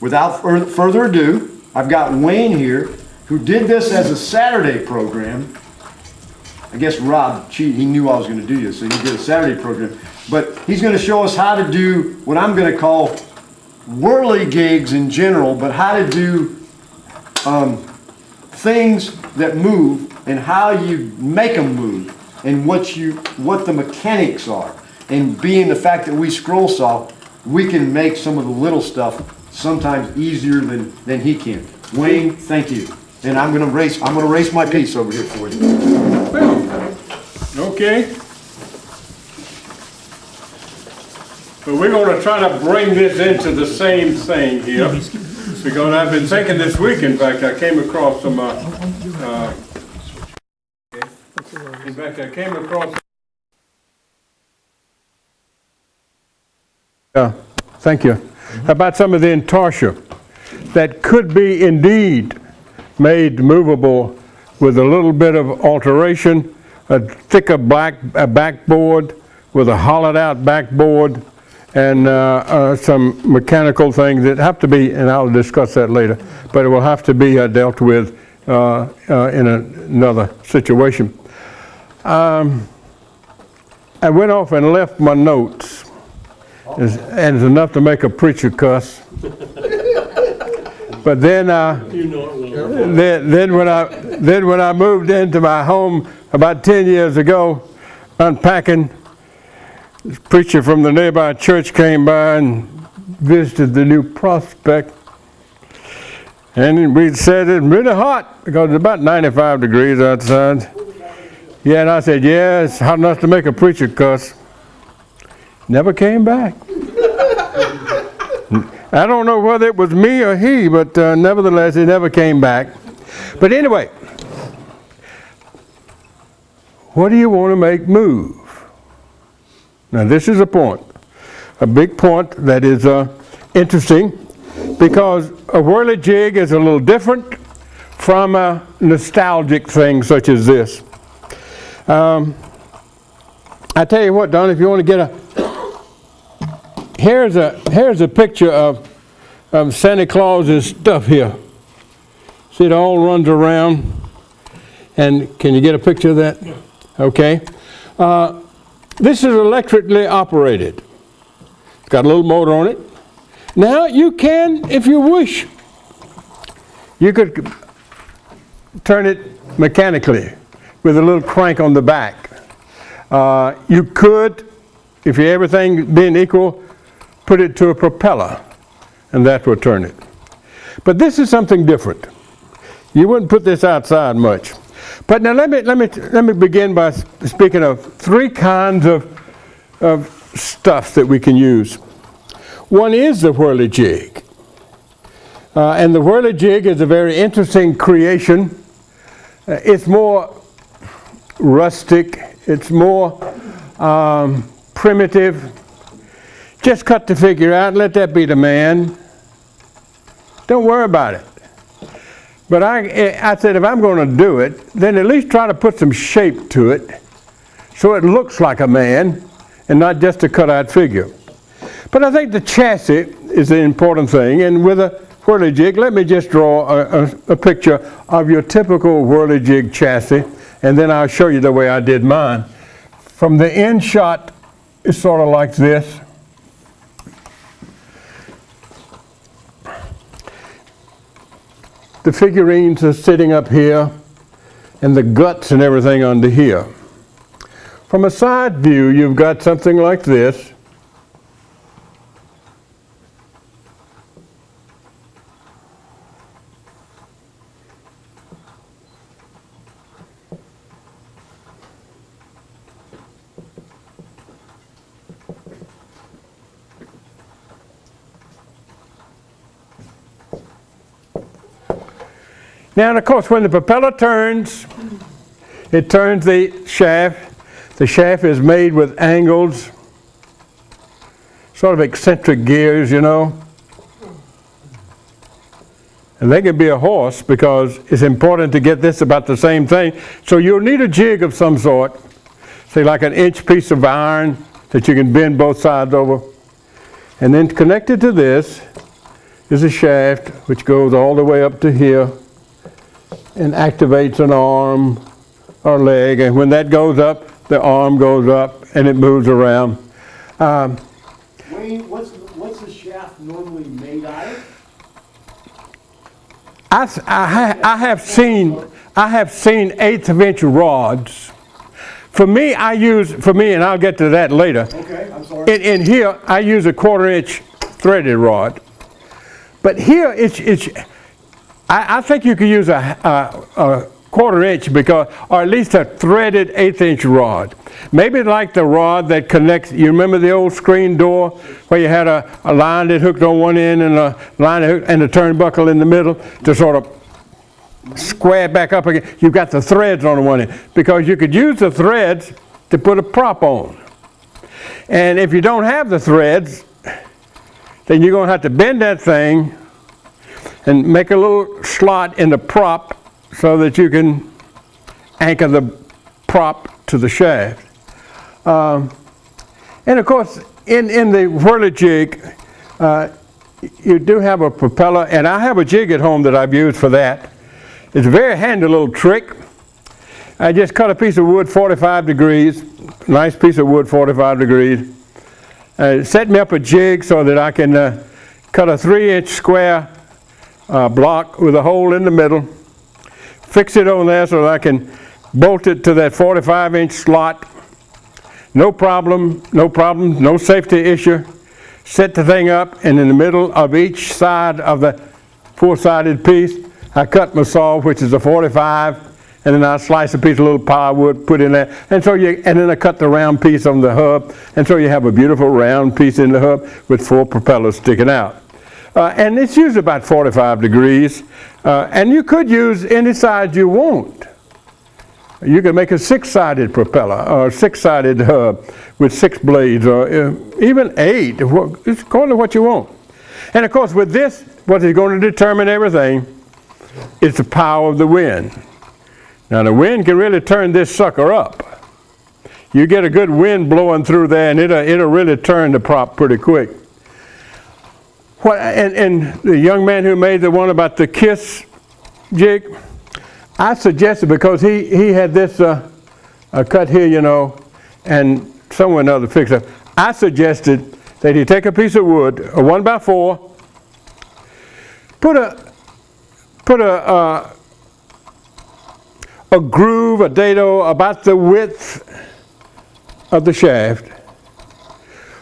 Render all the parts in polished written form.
without further ado, I've got Wayne here, who did this as a Saturday program. I guess Rob, he knew I was going to do this, so he did a Saturday program. But he's going to show us how to do what I'm going to call whirligigs in general, but how to do things that move and how you make them move and what the mechanics are. And being the fact that we scroll saw, we can make some of the little stuff sometimes easier than he can. Wayne, thank you. And I'm gonna erase my piece over here for you. Well, okay. But we're going to try to bring this into the same thing here. Because I've been thinking this week, in fact, I came across some, thank you. About some of the intarsia that could be indeed made movable with a little bit of alteration, a thicker backboard with a hollowed out backboard, and some mechanical things that have to be, and I'll discuss that later, but it will have to be dealt with in another situation. I went off and left my notes, and it's enough to make a preacher cuss. But then, then when I moved into my home about 10 years ago, unpacking, this preacher from the nearby church came by and visited the new prospect. And we said it's really hot because it's about 95 degrees outside. Yeah, and I said, yeah, it's hot enough to make a preacher cuss. Never came back. I don't know whether it was me or he, but nevertheless, he never came back. But anyway, what do you want to make move? Now this is a point, a big point that is interesting, because a whirligig is a little different from a nostalgic thing such as this. I tell you what, Don, if you want to get here's a picture of Santa Claus's stuff here. See, it all runs around, and can you get a picture of that? Okay. This is electrically operated. It's got a little motor on it. Now you can, if you wish, you could turn it mechanically with a little crank on the back. You could, if everything being equal, put it to a propeller, and that will turn it. But this is something different. You wouldn't put this outside much. But now let me begin by speaking of three kinds of stuff that we can use. One is the whirligig. And the whirligig is a very interesting creation. It's more rustic. It's more primitive. Just cut the figure out and let that be the man. Don't worry about it. But I said, if I'm going to do it, then at least try to put some shape to it so it looks like a man and not just a cut-out figure. But I think the chassis is the important thing, and with a whirligig, let me just draw a picture of your typical whirligig chassis, and then I'll show you the way I did mine. From the end shot, it's sort of like this. The figurines are sitting up here, and the guts and everything under here. From a side view, you've got something like this. Now, and of course, when the propeller turns, it turns the shaft. The shaft is made with angles, sort of eccentric gears, you know. And they can be a horse because it's important to get this about the same thing. So you'll need a jig of some sort, say like an inch piece of iron that you can bend both sides over. And then connected to this, is a shaft which goes all the way up to here and activates an arm or leg, and when that goes up, the arm goes up and it moves around. Wayne, what's the shaft normally made out of? I have seen 1/8 of inch rods. For me, and I'll get to that later. Okay, I'm sorry. In here, I use a 1/4 inch threaded rod. But here, I think you could use a 1/4 inch or at least a threaded 1/8 inch rod. Maybe like the rod that connects, you remember the old screen door where you had a line that hooked on one end and a line that hooked, and a turnbuckle in the middle to sort of square back up again. You've got the threads on one end because you could use the threads to put a prop on. And if you don't have the threads, then you're going to have to bend that thing and make a little slot in the prop so that you can anchor the prop to the shaft. And of course, in the whirligig, you do have a propeller, and I have a jig at home that I've used for that. It's a very handy little trick. I just cut a piece of wood 45 degrees, nice piece of wood 45 degrees. Set me up a jig so that I can cut a 3-inch square block with a hole in the middle, fix it on there so that I can bolt it to that 45-inch slot. No problem, no safety issue. Set the thing up, and in the middle of each side of the 4-sided piece, I cut my saw, which is a 45, and then I slice a piece of little plywood, put in there, and then I cut the round piece on the hub, and so you have a beautiful round piece in the hub with 4 propellers sticking out. And it's usually about 45 degrees, and you could use any size you want. You can make a 6-sided propeller or a 6-sided hub with 6 blades, or even 8. It's according to what you want. And of course, with this, what is going to determine everything is the power of the wind. Now, the wind can really turn this sucker up. You get a good wind blowing through there, and it'll really turn the prop pretty quick. And the young man who made the one about the KISS jig, I suggested, because he had this cut here, you know, and someone other fixed it. I suggested that he take a piece of wood, a 1x4, put a groove, a dado about the width of the shaft,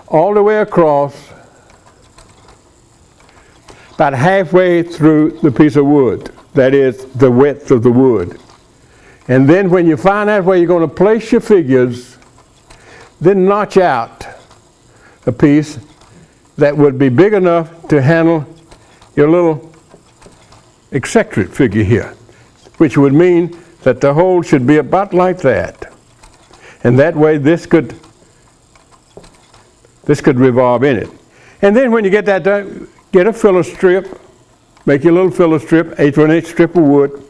all the way across, about halfway through the piece of wood. That is the width of the wood. And then when you find out where you're going to place your figures, then notch out a piece that would be big enough to handle your little eccentric figure here, which would mean that the hole should be about like that. And that way this could revolve in it. And then when you get that done, get a filler strip, make your little filler strip, 1/8 of an inch strip of wood,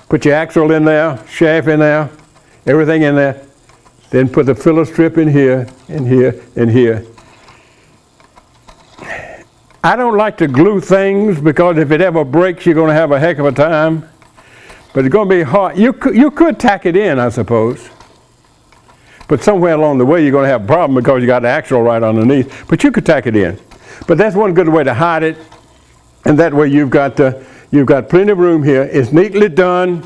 put your axle in there, shaft in there, everything in there, then put the filler strip in here, and here, and here. I don't like to glue things because if it ever breaks, you're going to have a heck of a time. But it's going to be hard. You could tack it in, I suppose. But somewhere along the way, you're going to have a problem because you got the axle right underneath. But you could tack it in. But that's one good way to hide it. And that way you've got plenty of room here. It's neatly done.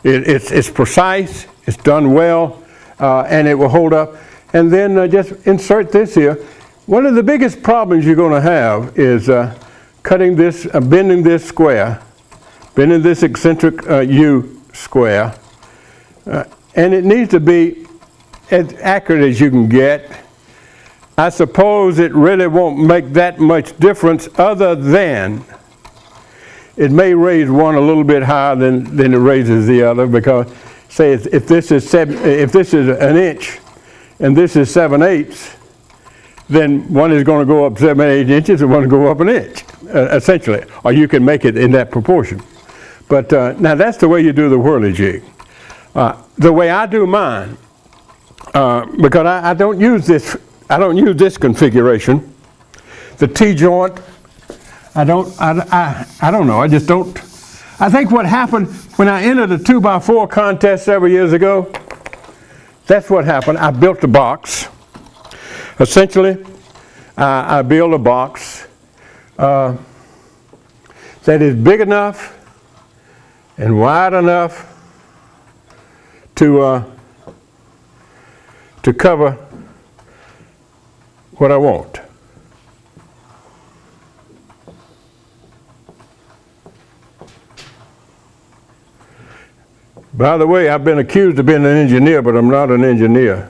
It's precise. It's done well. And it will hold up. And then just insert this here. One of the biggest problems you're going to have is cutting this, bending this square, bending this eccentric U square. And it needs to be as accurate as you can get. I suppose it really won't make that much difference, other than it may raise one a little bit higher than it raises the other, because say if this is an inch and this is 7/8, then one is going to go up 7/8 inches and one will go up an inch, essentially, or you can make it in that proportion. But now that's the way you do the whirligig. The way I do mine, because I don't use this configuration. The T-joint I don't know. I just don't. I think what happened when I entered the 2x4 contest several years ago, that's what happened. I built a box. Essentially, I built a box that is big enough and wide enough to cover what I want. By the way, I've been accused of being an engineer, but I'm not an engineer.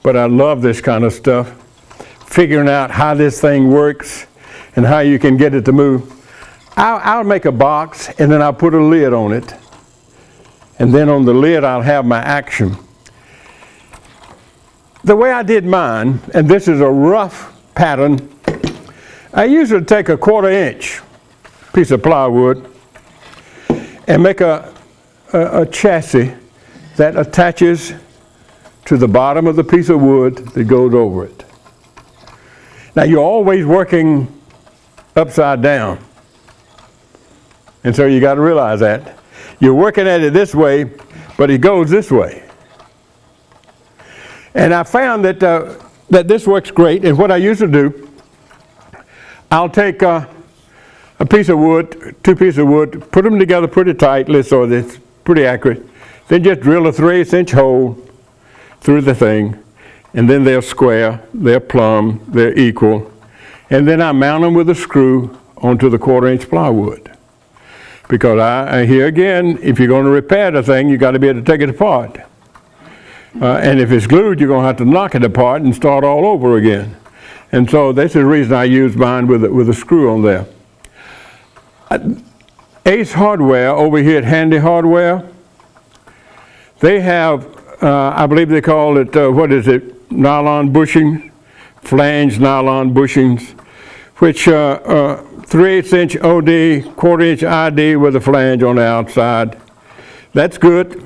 But I love this kind of stuff, figuring out how this thing works and how you can get it to move. I'll make a box and then I'll put a lid on it. And then on the lid I'll have my action. The way I did mine, and this is a rough pattern, I usually take a 1/4 inch piece of plywood and make a chassis that attaches to the bottom of the piece of wood that goes over it. Now you're always working upside down. And so you got to realize that. You're working at it this way, but it goes this way. And I found that this works great. And what I used to do, I'll take a piece of wood, 2 pieces of wood, put them together pretty tightly so that it's pretty accurate. Then just drill a 3/8 inch hole through the thing. And then they're square, they're plumb, they're equal. And then I mount them with a screw onto the 1/4 inch plywood. Because here again, if you're going to repair the thing, you got to be able to take it apart. And if it's glued, you're going to have to knock it apart and start all over again. And so that's the reason I use mine with a screw on there. Ace Hardware over here at Handy Hardware, they have, I believe they call it, nylon bushing, flange nylon bushings, which 3/8 inch OD, 1/4 inch ID with a flange on the outside. That's good.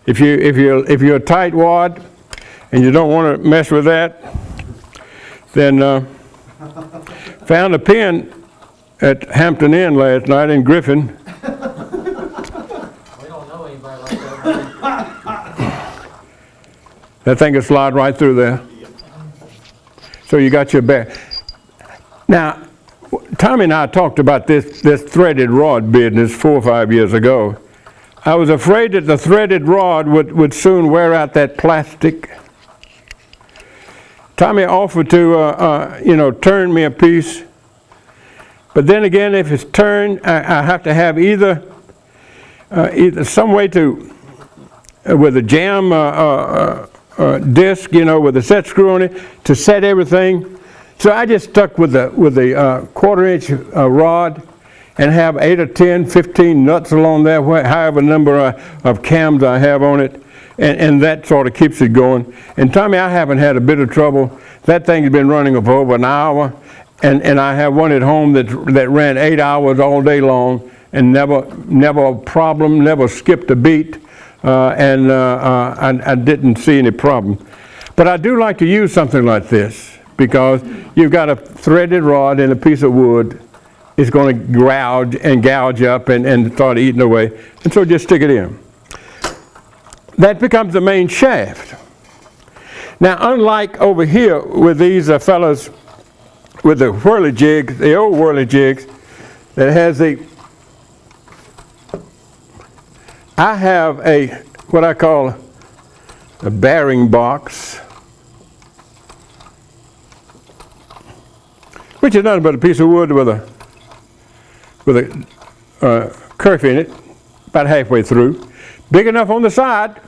If you're a tight wad and you don't want to mess with that, then found a pin at Hampton Inn last night in Griffin. We don't know anybody like that. That thing will slide right through there. So you got your bear. Now, Tommy and I talked about this threaded rod business 4 or 5 years ago. I was afraid that the threaded rod would soon wear out that plastic. Tommy offered to, turn me a piece. But then again, if it's turned, I have to have either some way to, with a jam disc, with a set screw on it, to set everything. So I just stuck with the 1/4 inch rod and have 8 or 10, 15 nuts along there, however number of cams I have on it, and that sort of keeps it going. And Tommy, I haven't had a bit of trouble. That thing's been running for over an hour, and I have one at home that ran 8 hours all day long, and never a problem, never skipped a beat, and I didn't see any problem. But I do like to use something like this, because you've got a threaded rod and a piece of wood. It's going to gouge up and start eating away. And so just stick it in. That becomes the main shaft. Now, unlike over here with these fellas with the Whirligigs, the old Whirligigs, that has I have what I call a bearing box, which is nothing but a piece of wood with a kerf in it, about halfway through, big enough on the side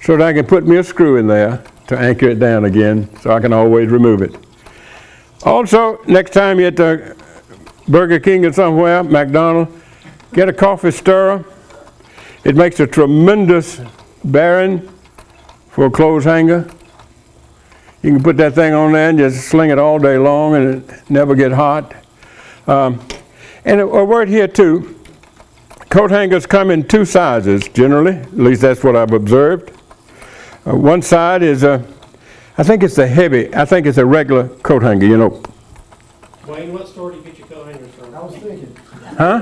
so that I can put me a screw in there to anchor it down again, so I can always remove it. Also, next time you're at the Burger King or somewhere, McDonald's, get a coffee stirrer. It makes a tremendous bearing for a clothes hanger. You can put that thing on there and just sling it all day long, and it never get hot. And a word here too, coat hangers come in 2 sizes generally, at least that's what I've observed. One side is, I think it's a regular coat hanger, Wayne, what store do you get your coat hangers from? I was thinking, Huh?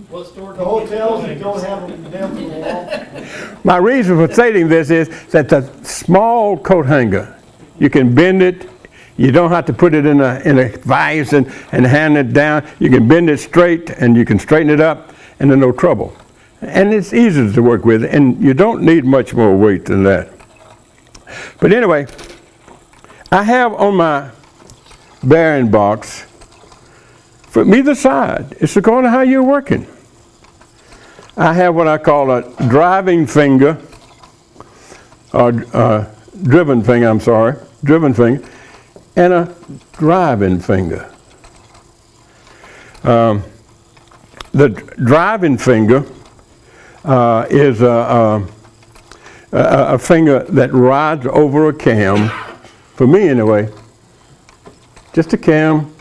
What store do the you get your hotels coat that don't hangers? have them down to the wall. My reason for stating this is that the small coat hanger, you can bend it. You don't have to put it in a vise and hand it down. You can bend it straight and you can straighten it up and there's no trouble. And it's easy to work with and you don't need much more weight than that. But anyway, I have on my bearing box from either side, it's according to how you're working. I have what I call a driving finger, or driven finger, and a driving finger. The driving finger is a finger that rides over a cam, for me anyway, just a cam,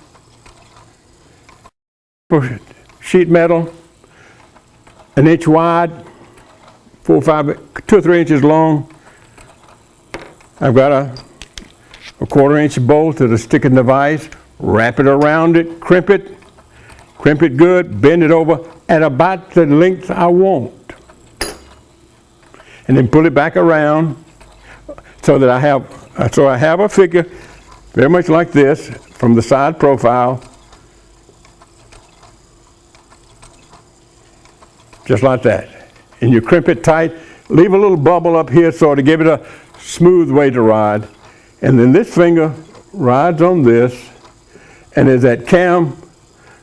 for sheet metal, an inch wide, 2 or 3 inches long. I've got a 1/4 inch bolt that'll stick in the vise, wrap it around it, crimp it good, bend it over at about the length I want. And then pull it back around so that I have a figure very much like this from the side profile, just like that. And you crimp it tight, leave a little bubble up here so to give it a smooth way to ride. And then this finger rides on this, and as that cam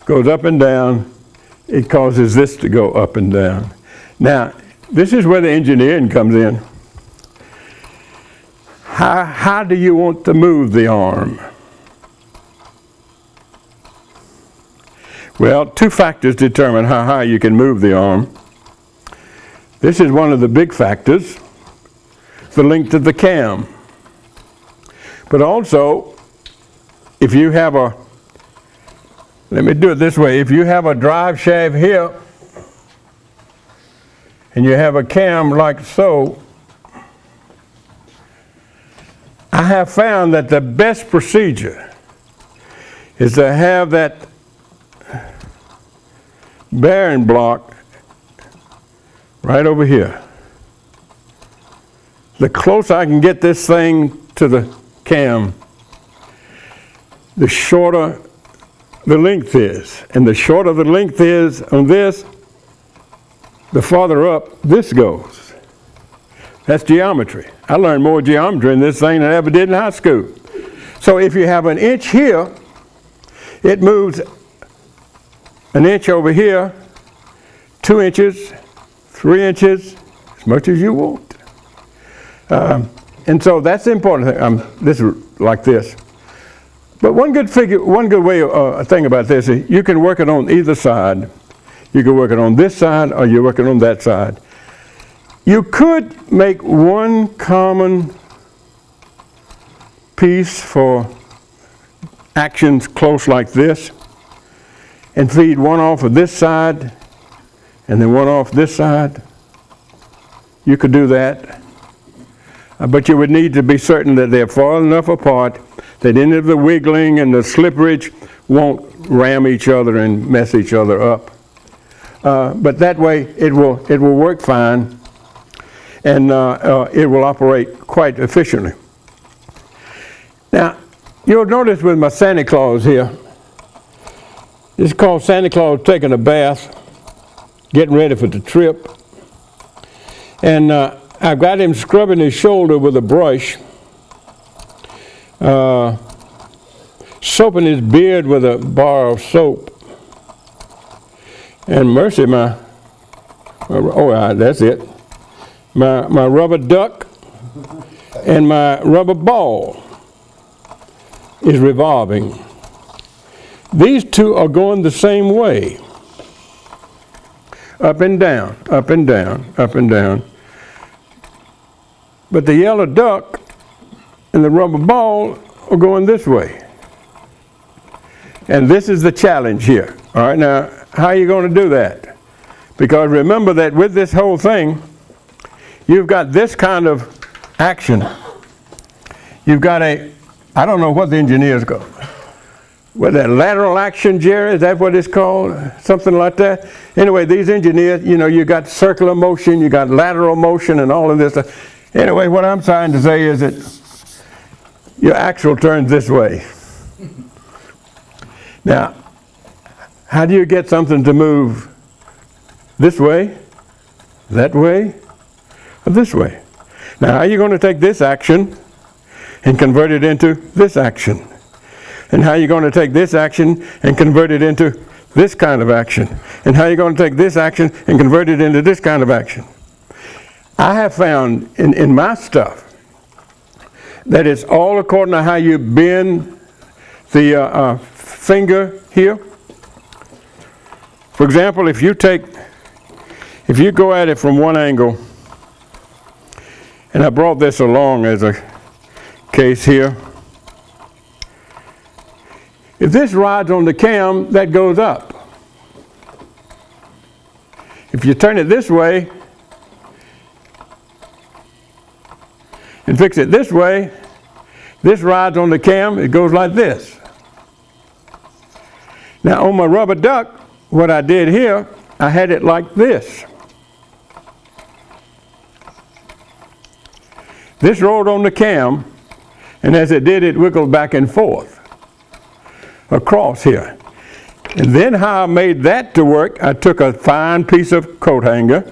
goes up and down, it causes this to go up and down. Now, this is where the engineering comes in. How do you want to move the arm? Well, 2 factors determine how high you can move the arm. This is one of the big factors, the length of the cam. But also, if you have let me do it this way, if you have a drive shaft here, and you have a cam like so, I have found that the best procedure is to have that bearing block right over here. The closer I can get this thing to the cam, the shorter the length is. And the shorter the length is on this, the farther up this goes. That's geometry. I learned more geometry in this thing than I ever did in high school. So if you have an inch here, it moves an inch over here, 2 inches, 3 inches, as much as you want. And so that's the important thing. This is like this. But one good thing about this is you can work it on either side. You can work it on this side or you're working on that side. You could make one common piece for actions close like this and feed one off of this side and then one off this side. You could do that. But you would need to be certain that they're far enough apart that any of the wiggling and the slipperage won't ram each other and mess each other up. But that way it will work fine and it will operate quite efficiently. Now, you'll notice with my Santa Claus here, this is called Santa Claus taking a bath, getting ready for the trip. And I've got him scrubbing his shoulder with a brush, soaping his beard with a bar of soap. And mercy, that's it. My rubber duck and my rubber ball is revolving. These two are going the same way. Up and down, up and down, up and down. But the yellow duck and the rubber ball are going this way. And this is the challenge here. All right, now, how are you going to do that? Because remember that with this whole thing, you've got this kind of action. You've got I don't know what the engineers go. what that lateral action, Jerry, is that what it's called? Something like that. Anyway, these engineers, you know, you got circular motion, you got lateral motion and all of this stuff. Anyway, what I'm trying to say is that your axle turns this way. Now, how do you get something to move this way, that way, or this way? Now, how are you going to take this action and convert it into this action? And how are you going to take this action and convert it into this kind of action? And how are you going to take this action and convert it into this kind of action? I have found in my stuff that it's all according to how you bend the finger here. For example, if you go at it from one angle, and I brought this along as a case here. If this rod's on the cam, that goes up. If you turn it this way and fix it this way, this rod's on the cam, it goes like this. Now on my rubber duck, what I did here, I had it like this. This rolled on the cam, and as it did, it wiggled back and forth across here. And then how I made that to work, I took a fine piece of coat hanger,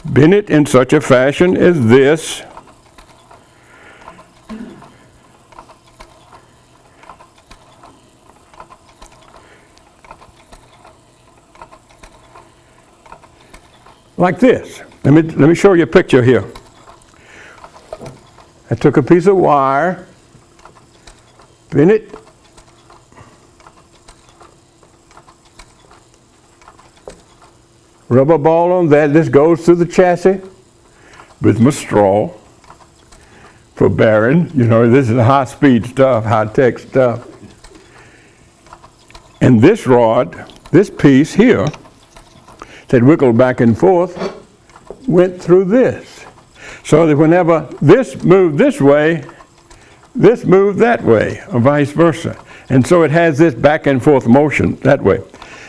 bent it in such a fashion as this, like this. Let me show you a picture here. I took a piece of wire, bent it, rubber ball on that. This goes through the chassis with my straw for bearing. You know, this is high-speed stuff, high-tech stuff. And this rod, this piece here, that wiggled back and forth, went through this. So that whenever this moved this way, this moved that way, or vice versa. And so it has this back and forth motion that way.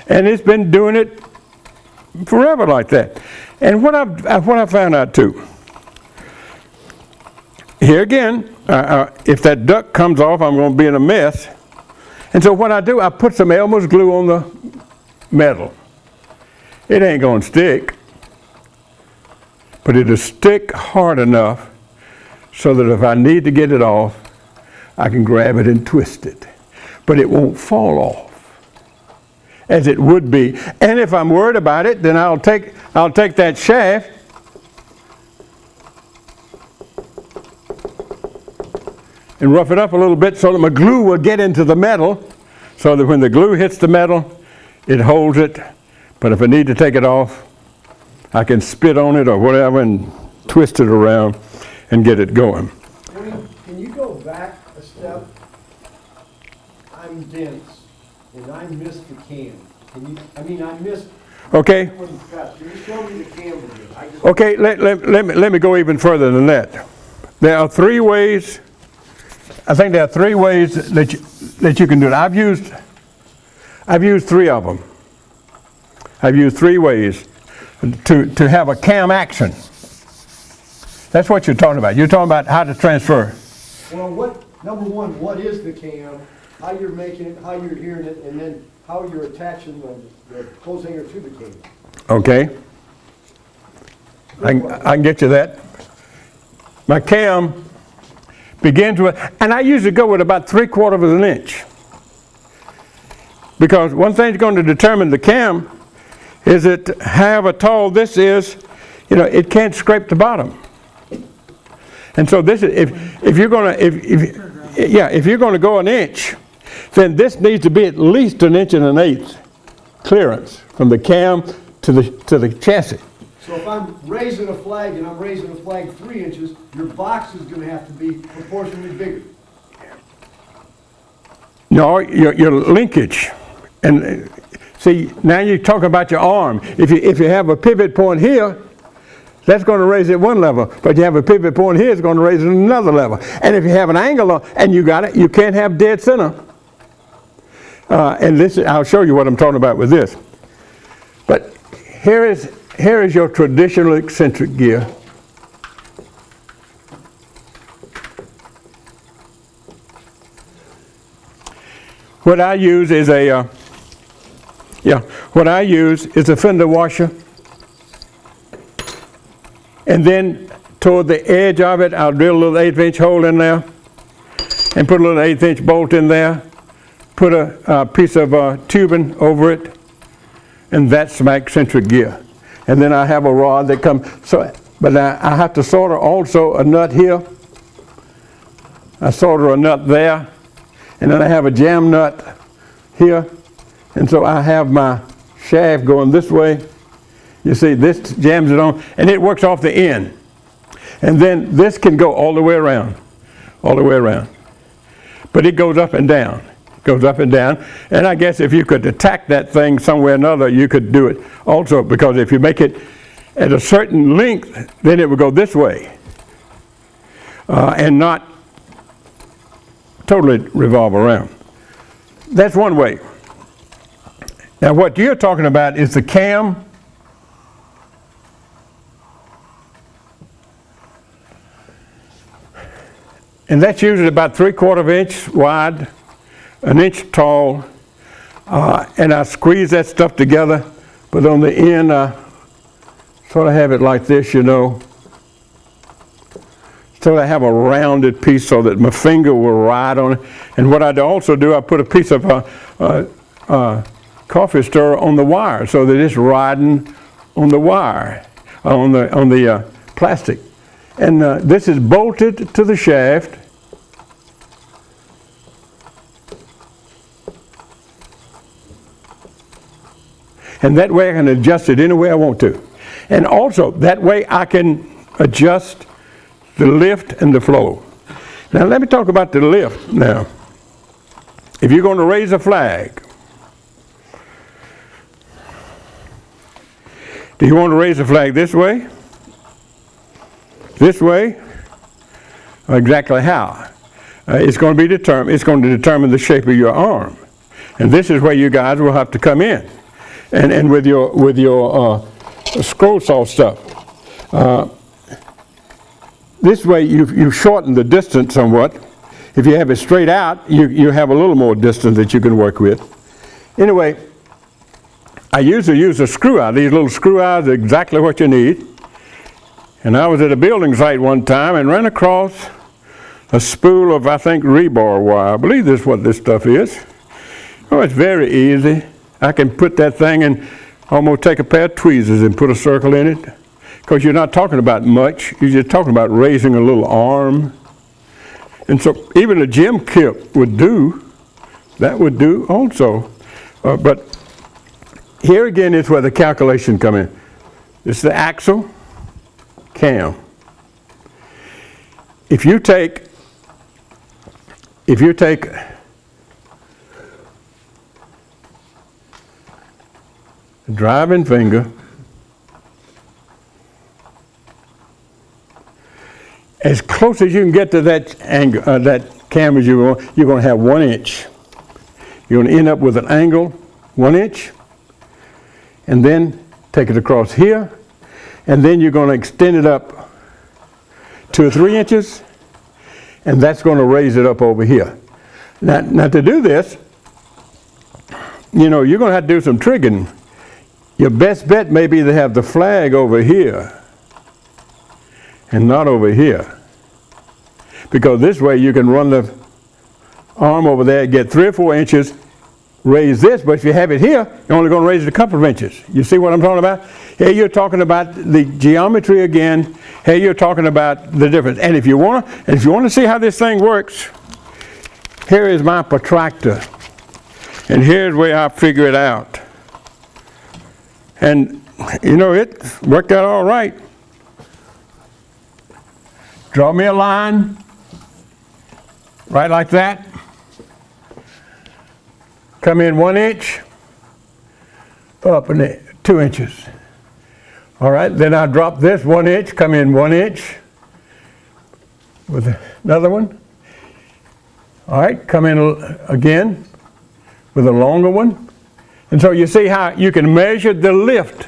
And it's been doing it forever like that. And what I found out too, here again, if that duck comes off, I'm going to be in a mess. And so what I do, I put some Elmer's glue on the metal. It ain't going to stick. But it'll stick hard enough so that if I need to get it off, I can grab it and twist it. But it won't fall off, as it would be. And if I'm worried about it, then I'll take that shaft and rough it up a little bit so that my glue will get into the metal, so that when the glue hits the metal, it holds it. But if I need to take it off, I can spit on it or whatever and twist it around and get it going. Can you go back a step? I'm dense, and I missed the cam. I missed. Okay. Can you show me the cam again? Okay. Let me go even further than that. There are three ways. I think there are three ways that you can do it. I've used three of them. I've used three ways to have a cam action. That's what you're talking about. You're talking about how to transfer. Well, number one, what is the cam? How you're making it, how you're hearing it, and then how you're attaching the clothes hanger to the cam. Okay. I can get you that. My cam begins with, and I usually go with about 3/4 of an inch. Because one thing that's going to determine the cam is that however tall this is, you know, it can't scrape the bottom. And so this is, if you're going to go an inch, then this needs to be at least 1 1/8 inch clearance from the cam to the chassis. So if I'm raising a flag and I'm raising a flag 3 inches, your box is going to have to be proportionally bigger. No, your linkage. And see, now you're talking about your arm. If you have a pivot point here, that's going to raise it one level. But you have a pivot point here, it's going to raise it another level. And if you have an angle and you got it, you can't have dead center. And this, I'll show you what I'm talking about with this. But here is your traditional eccentric gear. What I use is a fender washer, and then toward the edge of it, I'll drill a little 1/8" hole in there, and put a little 1/8" bolt in there. Put a piece of tubing over it, and that's my eccentric gear. And then I have a rod that comes. So, but I have to solder also a nut here. I solder a nut there. And then I have a jam nut here. And so I have my shaft going this way. You see, this jams it on, and it works off the end. And then this can go all the way around, all the way around. But it goes up and down, goes up and down. And I guess if you could attack that thing somewhere or another, you could do it also, because if you make it at a certain length, then it would go this way and not totally revolve around. That's one way. Now what you're talking about is the cam. And that's usually about 3/4 inch wide, 1 inch tall, and I squeeze that stuff together, but on the end I sort of have it like this, you know. So I have a rounded piece so that my finger will ride on it. And what I also do, I put a piece of coffee stirrer on the wire so that it's riding on the wire, on the plastic. And this is bolted to the shaft. And that way I can adjust it any way I want to. And also, that way I can adjust the lift and the flow. Now let me talk about the lift now. If you're going to raise a flag, do you want to raise the flag this way? This way? Or exactly how? It's going to be determined. It's going to determine the shape of your arm, and this is where you guys will have to come in, and with your scroll saw stuff. This way you shorten the distance somewhat. If you have it straight out, you have a little more distance that you can work with. Anyway, I usually use a screw eye. These little screw eyes are exactly what you need. And I was at a building site one time and ran across a spool of, I think, rebar wire. I believe this is what this stuff is. Oh, it's very easy. I can put that thing and almost take a pair of tweezers and put a circle in it. Because you're not talking about much. You're just talking about raising a little arm. And so even a gym kit would do. That would do also. But here again is where the calculation come in. This is the axle, cam. If you take the driving finger as close as you can get to that angle, that cam as you want, you're going to have 1 inch. You're going to end up with an angle 1 inch, and then take it across here, and then you're going to extend it up 2 or 3 inches, and that's going to raise it up over here. Now to do this, you know, you're going to have to do some trigging. Your best bet may be to have the flag over here and not over here, because this way you can run the arm over there, get 3 or 4 inches, raise this. But if you have it here, you're only going to raise it a couple of inches. You see what I'm talking about? Here you're talking about the geometry again. Here you're talking about the difference. And if you want to see how this thing works, here is my protractor, and here's where I figure it out. And you know, it worked out all right. Draw me a line, right like that. Come in 1 inch, up and 2 inches. All right, then I drop this 1 inch, come in 1 inch with another one. All right, come in again with a longer one. And so you see how you can measure the lift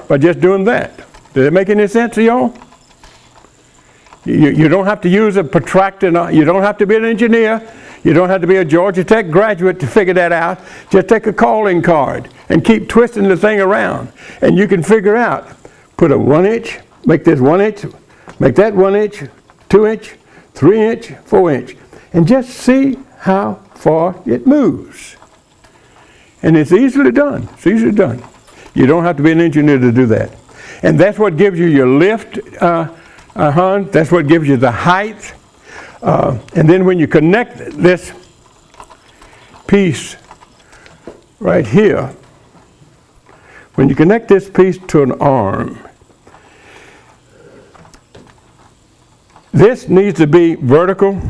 by just doing that. Does it make any sense to y'all? You don't have to use a protractor. You don't have to be an engineer. You don't have to be a Georgia Tech graduate to figure that out. Just take a calling card and keep twisting the thing around. And you can figure out, put a 1 inch, make this 1 inch, make that 1 inch, 2 inch, 3 inch, 4 inch. And just see how far it moves. And it's easily done. It's easily done. You don't have to be an engineer to do that. And that's what gives you your lift, Hun. That's what gives you the height. And then when you connect this piece right here, when you connect this piece to an arm, this needs to be vertical.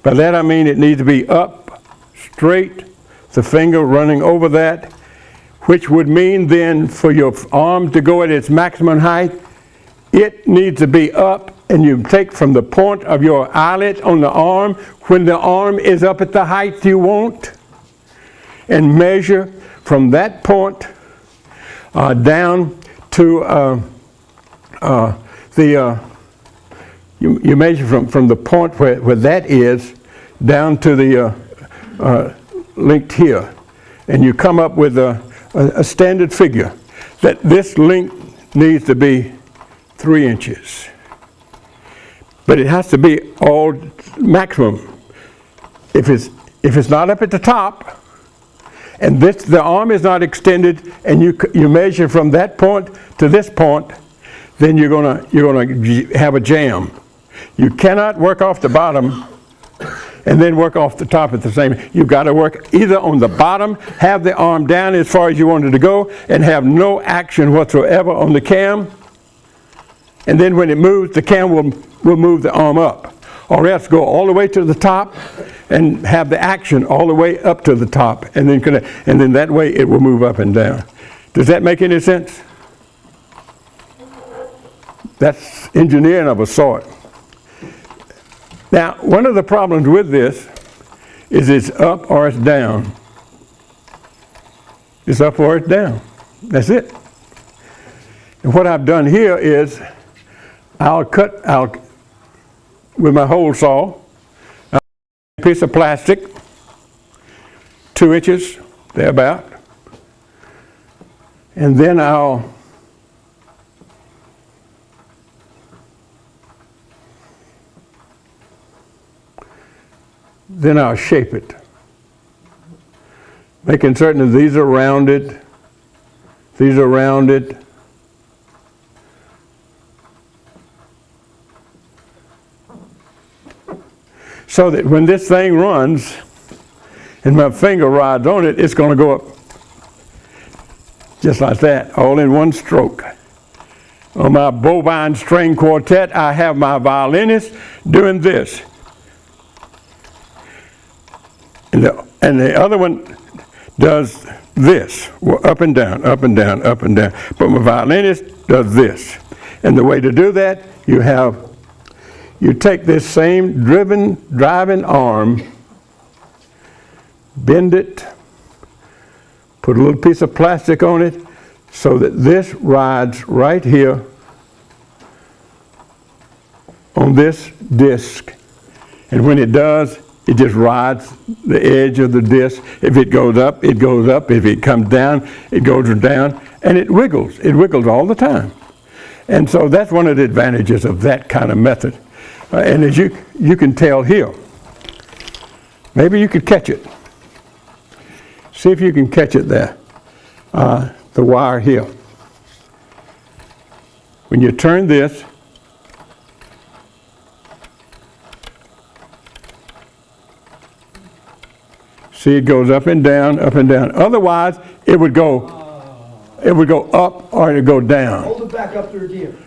By that I mean it needs to be up, straight, the finger running over that, which would mean then for your arm to go at its maximum height, it needs to be up, and you take from the point of your eyelet on the arm, when the arm is up at the height you want, and measure from that point down to you measure from the point where that is down to the length here, and you come up with a standard figure that this length needs to be 3 inches. But it has to be all maximum. If it's not up at the top, and the arm is not extended, and you measure from that point to this point, then you're gonna have a jam. You cannot work off the bottom and then work off the top at the same. You've got to work either on the bottom, have the arm down as far as you want it to go, and have no action whatsoever on the cam. And then when it moves, the cam will move the arm up. Or else go all the way to the top and have the action all the way up to the top. And then that way it will move up and down. Does that make any sense? That's engineering of a sort. Now, one of the problems with this is it's up or it's down. It's up or it's down. That's it. And what I've done here is I'll cut with my hole saw a piece of plastic, 2 inches, thereabout, and then I'll shape it, making certain that these are rounded, so that when this thing runs and my finger rides on it, it's going to go up just like that, all in one stroke. On my bovine string quartet, I have my violinist doing this. And the other one does this, up and down, up and down, up and down. But my violinist does this. And the way to do that, you take this same driving arm, bend it, put a little piece of plastic on it so that this rides right here on this disc. And when it does, it just rides the edge of the disc. If it goes up, it goes up. If it comes down, it goes down. And it wiggles. It wiggles all the time. And so that's one of the advantages of that kind of method. And as you can tell here, maybe you could catch it. See if you can catch it there, the wire here. When you turn this, see, it goes up and down, up and down. Otherwise, it would go up or it would go down. Hold it back up there again.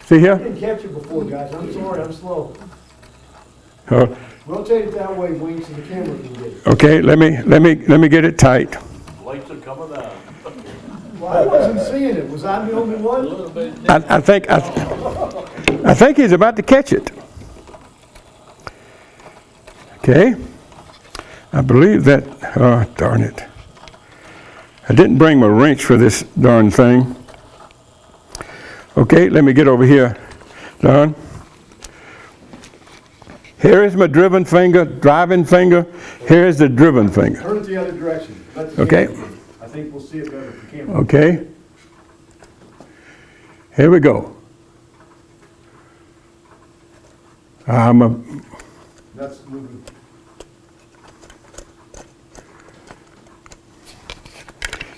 See here? I didn't catch it before, guys. I'm sorry, I'm slow. Uh, Rotate it that way, Wayne, so the camera can get it. okay, let me get it tight. Lights are coming down. Well, I wasn't seeing it. Was I the only one? I think he's about to catch it. Okay. I believe that, oh, darn it. I didn't bring my wrench for this darn thing. Okay, let me get over here, Don. Here is my driven finger, driving finger. Here is the driven finger. Turn it the other direction. Let the Okay. camera- I think we'll see it better if the camera. Okay. Here we go. That's moving.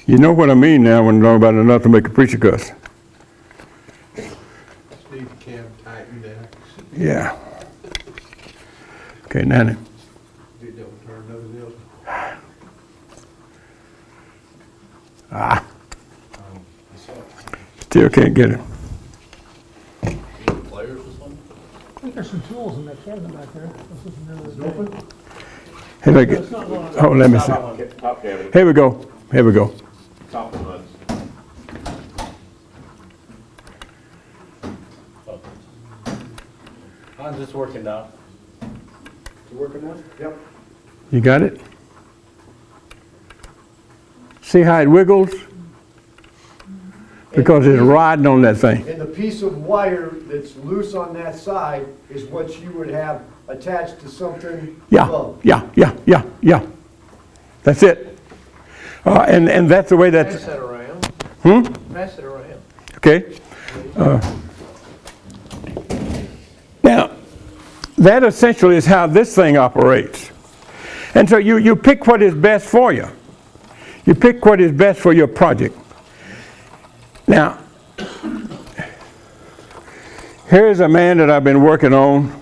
You know what I mean now when I'm talking about enough to make a preacher cuss. Steve Cam tighten there. Yeah. Okay, now then. Did that one turn another deal? Still can't get it. Players or something? I think there's some tools in that cabinet back there. This is another Open? Here we go. Oh, let me see. Top cabinet, Here we go. Here we go. top of nuts. How's this working now? You working now? Yep. You got it? See how it wiggles? Because it's riding on that thing. And the piece of wire that's loose on that side is what you would have attached to something Yeah, above. yeah. That's it. And that's the way Pass that's, that around. Pass it around. okay? Now, that essentially is how this thing operates. And so you pick what is best for you. You pick what is best for your project. Now, here's a man that I've been working on.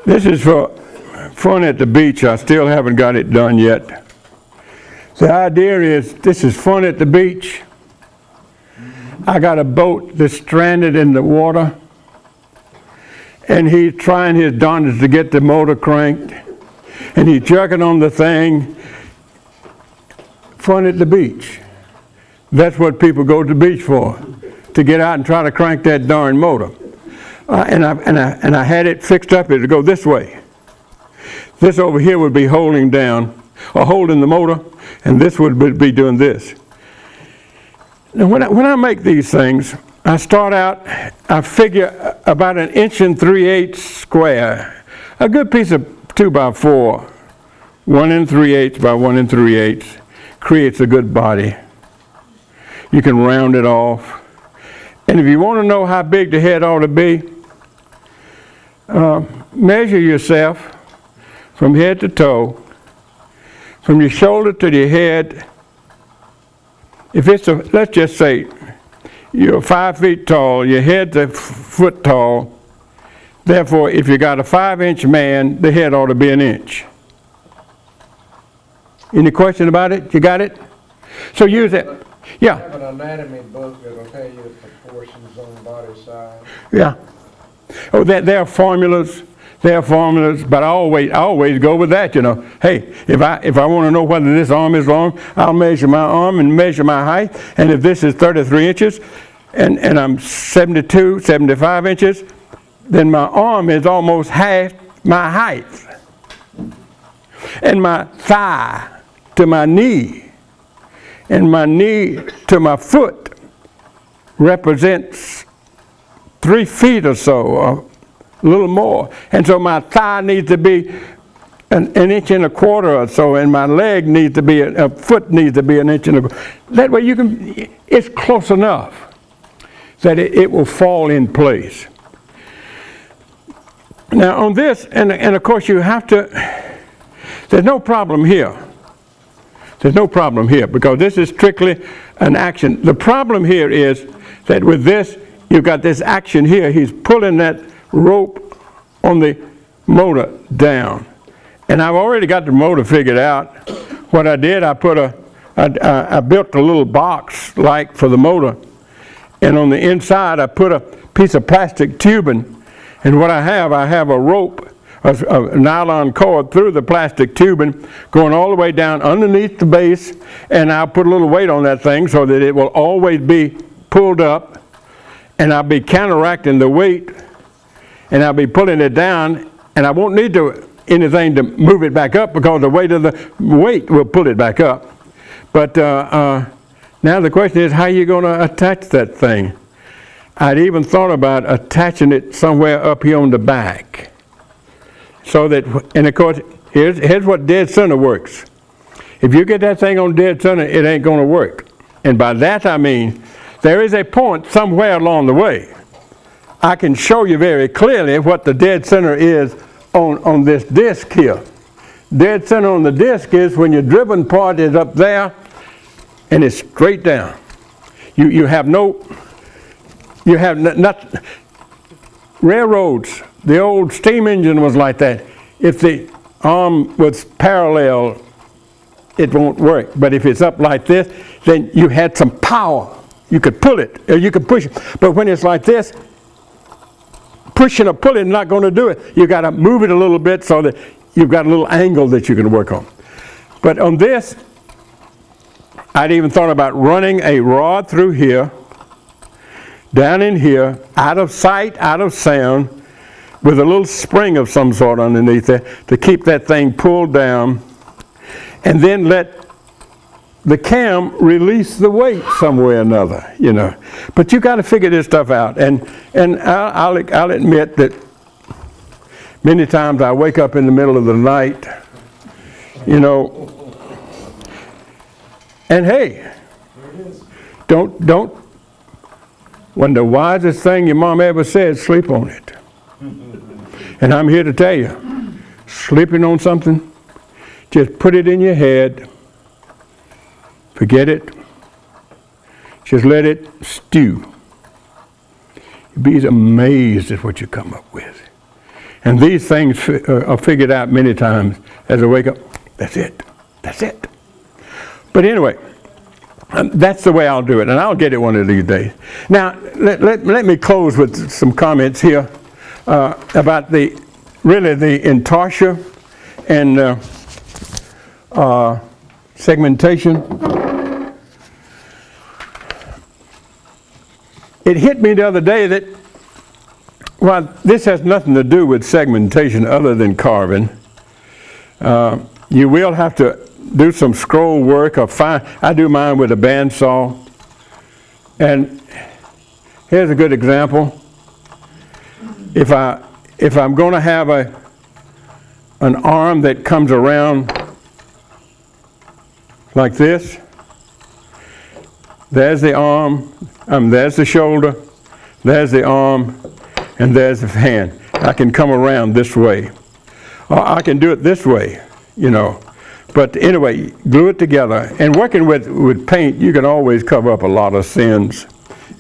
This is for fun at the beach. I still haven't got it done yet. The idea is this is fun at the beach. I got a boat that's stranded in the water, and he's trying his darndest to get the motor cranked, and he's jerking on the thing. Fun at the beach. That's what people go to the beach for, to get out and try to crank that darn motor. And I had it fixed up. It would go this way. This over here would be holding down, or holding the motor, and this would be doing this. Now, when I make these things, I start out, I figure about 1 3/8 square. A good piece of 2x4, 1 3/8 by 1 3/8, creates a good body. You can round it off. And if you want to know how big the head ought to be, measure yourself from head to toe, from your shoulder to your head. If it's let's just say you're 5 feet tall, your head's a foot tall. Therefore, if you got a 5-inch man, the head ought to be 1 inch. Any question about it? You got it? So use it. Yeah, Have an anatomy book that'll tell you the proportions on the body size. yeah. Oh, there are formulas. There are formulas, but I always go with that, you know. Hey, if I want to know whether this arm is long, I'll measure my arm and measure my height. And if this is 33 inches, and I'm 72, 75 inches, then my arm is almost half my height. And my thigh to my knee, and my knee to my foot represents 3 feet or so, or a little more. And so my thigh needs to be an 1.25 inches or so, and my leg needs to be, a foot needs to be 1.25 inches. That way you can, it's close enough that it will fall in place. Now on this, and of course you have to, there's no problem here. There's no problem here because this is strictly an action. The problem here is that with this, you've got this action here. He's pulling that rope on the motor down. And I've already got the motor figured out. What I did, I built a little box like for the motor. And on the inside, I put a piece of plastic tubing. And what I have a rope, a nylon cord through the plastic tubing, going all the way down underneath the base, and I'll put a little weight on that thing so that it will always be pulled up, and I'll be counteracting the weight, and I'll be pulling it down and I won't need anything to move it back up because the weight of the weight will pull it back up. But now the question is, how are you going to attach that thing? I'd even thought about attaching it somewhere up here on the back. So that, and of course, here's what dead center works. If you get that thing on dead center, it ain't going to work. And by that I mean, there is a point somewhere along the way. I can show you very clearly what the dead center is on this disc here. Dead center on the disc is when your driven part is up there and it's straight down. You have nothing. Railroads, the old steam engine was like that. If the arm was parallel, it won't work. But if it's up like this, then you had some power. You could pull it, or you could push it. But when it's like this, pushing or pulling is not going to do it. You got to move it a little bit so that you've got a little angle that you can work on. But on this, I'd even thought about running a rod through here, down in here, out of sight, out of sound, with a little spring of some sort underneath there to keep that thing pulled down, and then let the cam release the weight somewhere or another, you know. But you got to figure this stuff out, and I'll admit that many times I wake up in the middle of the night, you know, and hey, don't. When the wisest thing your mom ever said, sleep on it. And I'm here to tell you, sleeping on something, just put it in your head, forget it, just let it stew. You'd be amazed at what you come up with. And these things are figured out many times as I wake up. That's it. That's it. But anyway, that's the way I'll do it, and I'll get it one of these days. Now, let me close with some comments here about the intarsia and segmentation. It hit me the other day that, while this has nothing to do with segmentation other than carving, you will have to do some scroll work or I do mine with a bandsaw. And here's a good example. If I'm going to have an arm that comes around like this, there's the arm, there's the shoulder, there's the arm, and there's the hand. I can come around this way. Or I can do it this way, you know. But anyway, glue it together. And working with paint, you can always cover up a lot of sins,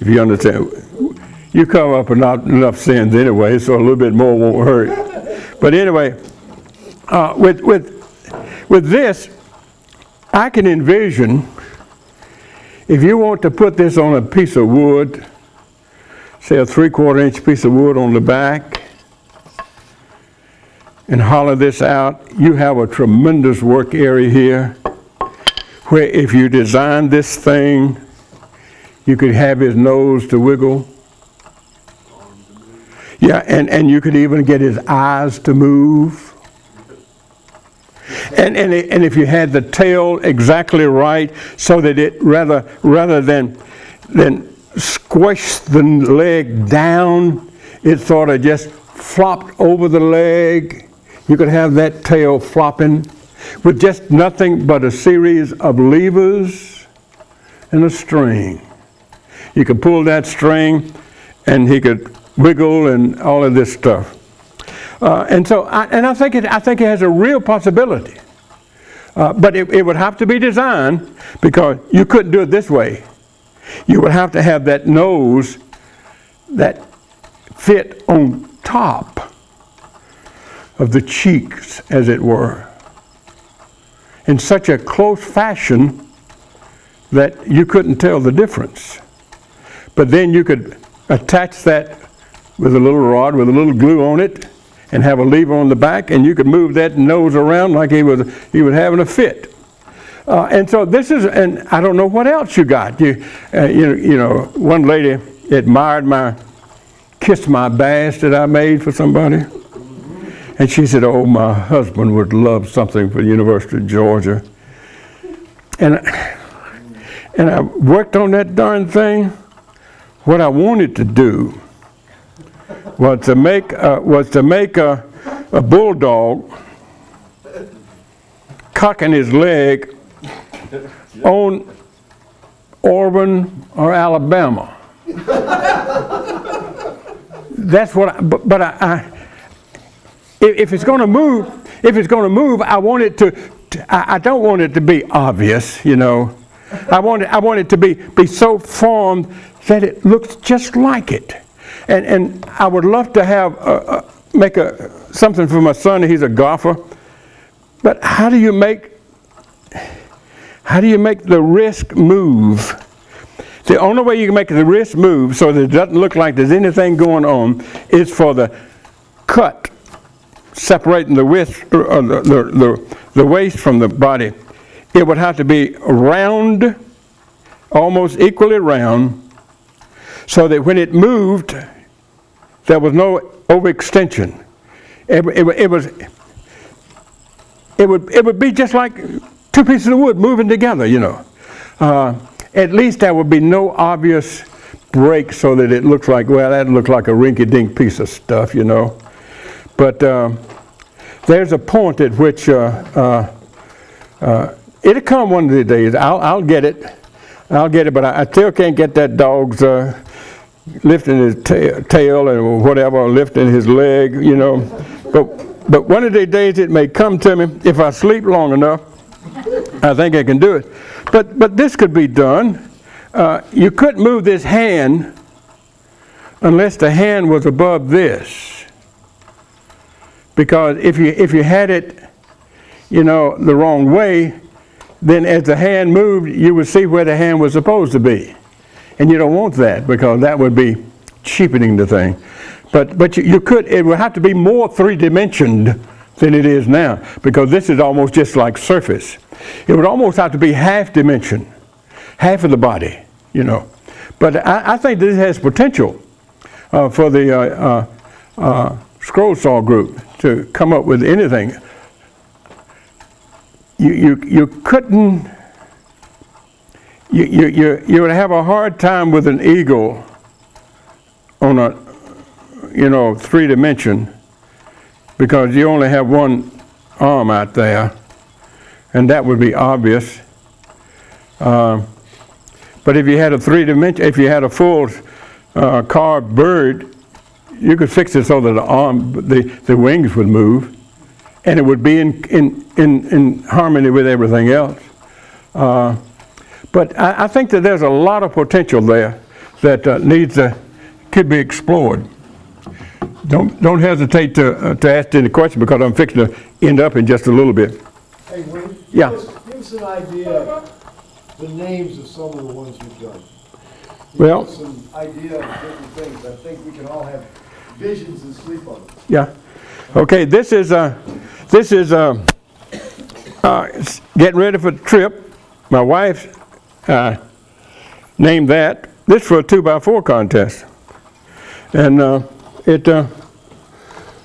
if you understand. You cover up not enough sins anyway, so a little bit more won't hurt. But anyway, with this, I can envision, if you want to put this on a piece of wood, say a 3/4 inch piece of wood on the back, and hollow this out, you have a tremendous work area here where if you design this thing, you could have his nose to wiggle. Yeah, and you could even get his eyes to move. And if you had the tail exactly right so that it rather than squish the leg down, it sort of just flopped over the leg. You could have that tail flopping with just nothing but a series of levers and a string. You could pull that string and he could wiggle and all of this stuff. And I think it has a real possibility. But it would have to be designed, because you couldn't do it this way. You would have to have that nose that fit on top of the cheeks, as it were, in such a close fashion that you couldn't tell the difference. But then you could attach that with a little rod with a little glue on it and have a lever on the back, and you could move that nose around like he was having a fit. And so this is, and I don't know what else you got. You know, one lady admired kissed my bass that I made for somebody. And she said, oh, my husband would love something for the University of Georgia. And I worked on that darn thing. What I wanted to do was to make a bulldog cocking his leg on Auburn or Alabama. That's what. If it's going to move, I want it to. I don't want it to be obvious, you know. I want it to be so formed that it looks just like it. And I would love to have make something for my son. He's a golfer. But how do you make the wrist move? The only way you can make the wrist move so that it doesn't look like there's anything going on is for the cut separating the wrist, the waist from the body. It would have to be round, almost equally round, so that when it moved, there was no overextension. It would be just like two pieces of wood moving together, you know. At least there would be no obvious break so that it looks like, well, that looks like a rinky-dink piece of stuff, you know. But there's a point at which it'll come one of the days. I'll get it. But I still can't get that dog's lifting his tail and whatever, lifting his leg, you know. But one of the days it may come to me if I sleep long enough. I think I can do it. But this could be done. You couldn't move this hand unless the hand was above this. Because if you had it, you know, the wrong way, then as the hand moved, you would see where the hand was supposed to be. And you don't want that because that would be cheapening the thing. But you could, it would have to be more three-dimensioned than it is now, because this is almost just like surface. It would almost have to be half-dimension, half of the body, you know. But I think this has potential for the scroll saw group to come up with anything. You couldn't, you would have a hard time with an eagle on a, you know, three-dimension, because you only have one arm out there, and that would be obvious. But if you had a three-dimension, if you had a full carved bird, you could fix it so that the wings would move, and it would be in harmony with everything else. But I think that there's a lot of potential there that could be explored. Don't hesitate to ask any question, because I'm fixing to end up in just a little bit. Hey, Wayne, Yeah. give us an idea of the names of some of the ones you've done. Well, Give us some idea of different things. I think we can all have visions and sleep on them. yeah. Okay, this is getting ready for the trip. My wife named that. This for a 2x4 contest. And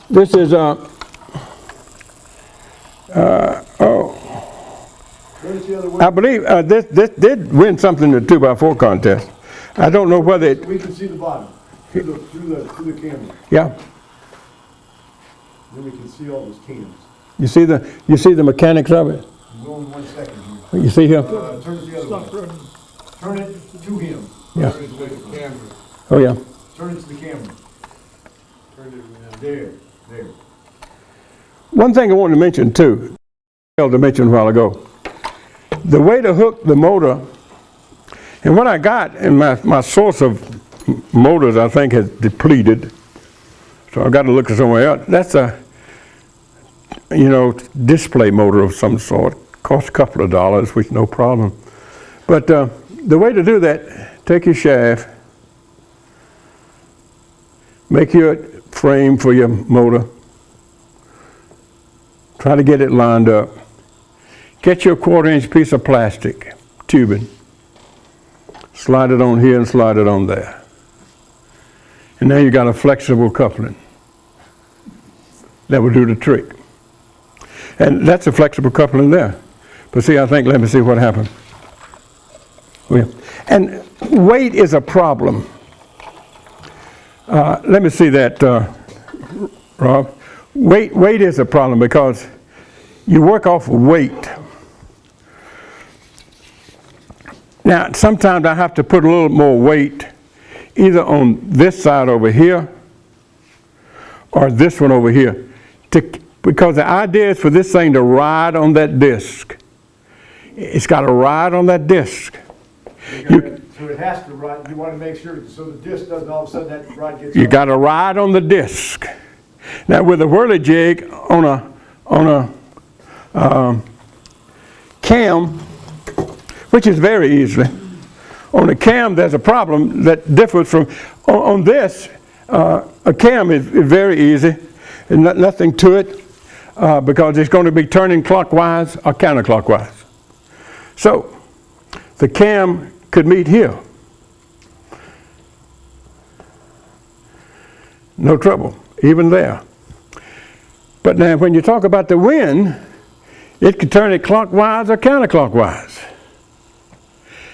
this is I believe this did win something in the 2x4 contest. I don't know whether it. We can see the bottom through the camera. Yeah. Then we can see all those cans. You see the mechanics of it. Go in 1 second here. You see here? Turn it the other way. Turn it to him. Yeah. Turn it away from the camera. Oh yeah. Turn it to the camera. Turn it around. There. One thing I wanted to mention too, I failed to mention a while ago. The way to hook the motor, and what I got, and my source of motors I think has depleted, so I've got to look at somewhere else. That's a, you know, display motor of some sort. Costs a couple of dollars, which no problem. But the way to do that, take your shaft, make your frame for your motor, try to get it lined up. Get your 1/4-inch piece of plastic tubing, slide it on here and slide it on there. And now you got a flexible coupling. that will do the trick. And that's a flexible coupling there. But see, let me see what happened. Yeah. And weight is a problem. Let me see that, Rob. Weight is a problem because you work off of weight. Now, sometimes I have to put a little more weight either on this side over here or this one over here, because the idea is for this thing to ride on that disc. It's got to ride on that disc. So it has to ride, you want to make sure, so the disc doesn't all of a sudden that rod gets. You got to ride on the disc. Now with a whirligig on a cam, which is very easily, on a cam there's a problem that differs from, on this, a cam is very easy, and nothing to it, because it's going to be turning clockwise or counterclockwise. So the cam could meet here. No trouble, even there. But now when you talk about the wind, it could turn it clockwise or counterclockwise.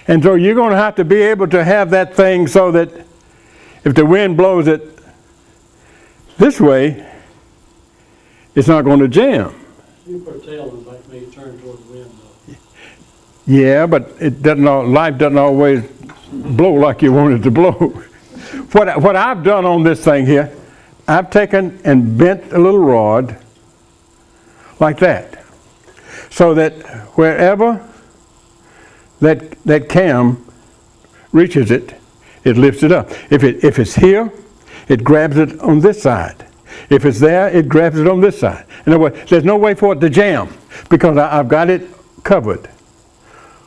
And so you're going to have to be able to have that thing so that if the wind blows it this way, it's not going to jam. You put a tail in it, like make it turn toward the wind, though. Yeah, but life doesn't always blow like you want it to blow. What I've done on this thing here, I've taken and bent a little rod like that, so that wherever that cam reaches it, it lifts it up. If it's here, it grabs it on this side. If it's there, it grabs it on this side. In other words, there's no way for it to jam because I've got it covered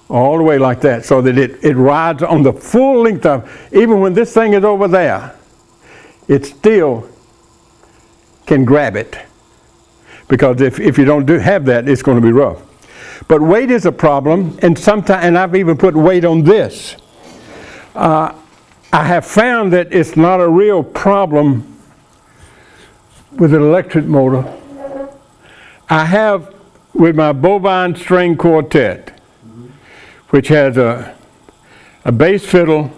all the way like that, so that it rides on the full length of, even when this thing is over there, it still can grab it. Because if you don't have that, it's going to be rough. But weight is a problem, and sometimes, and I've even put weight on this. I have found that it's not a real problem with an electric motor. I have with my bovine string quartet, which has a bass fiddle,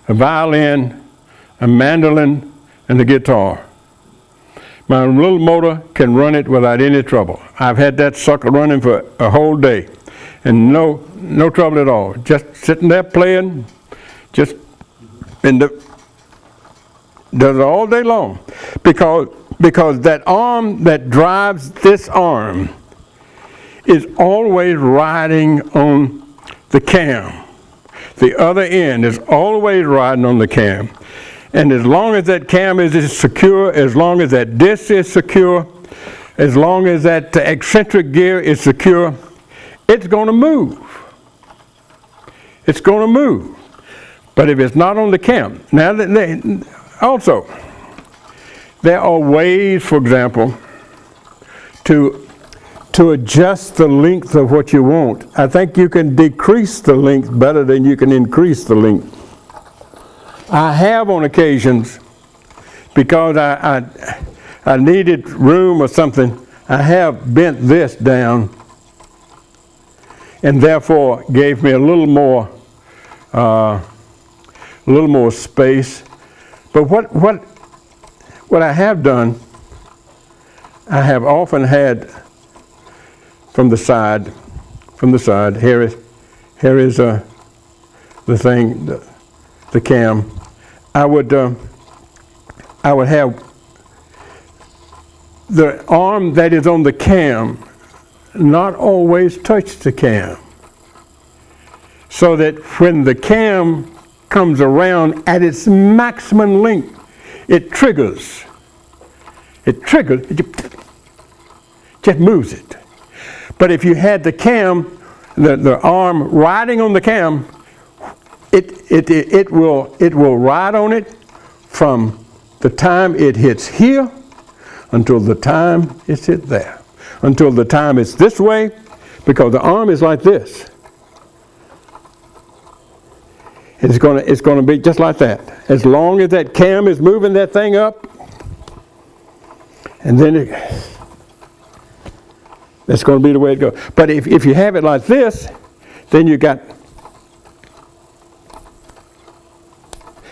a violin, a mandolin, and a guitar. My little motor can run it without any trouble. I've had that sucker running for a whole day, and no trouble at all. Just sitting there playing, does it all day long, because that arm that drives this arm is always riding on the cam. The other end is always riding on the cam. And as long as that cam is secure, as long as that disc is secure, as long as that eccentric gear is secure, it's going to move. It's going to move. But if it's not on the cam, now also, there are ways, for example, to adjust the length of what you want. I think you can decrease the length better than you can increase the length. I have on occasions, because I needed room or something, I have bent this down and therefore gave me a little more space. But what I have done, I have often had from the side, here is the thing, the cam. I would have the arm that is on the cam not always touch the cam, so that when the cam comes around at its maximum length, it triggers, it just moves it. But if you had the cam, the arm riding on the cam, it will ride on it from the time it hits here until the time it's hit there. Until the time it's this way, because the arm is like this. It's going to be just like that. As long as that cam is moving that thing up, And then that's going to be the way it goes. But if you have it like this, then you got,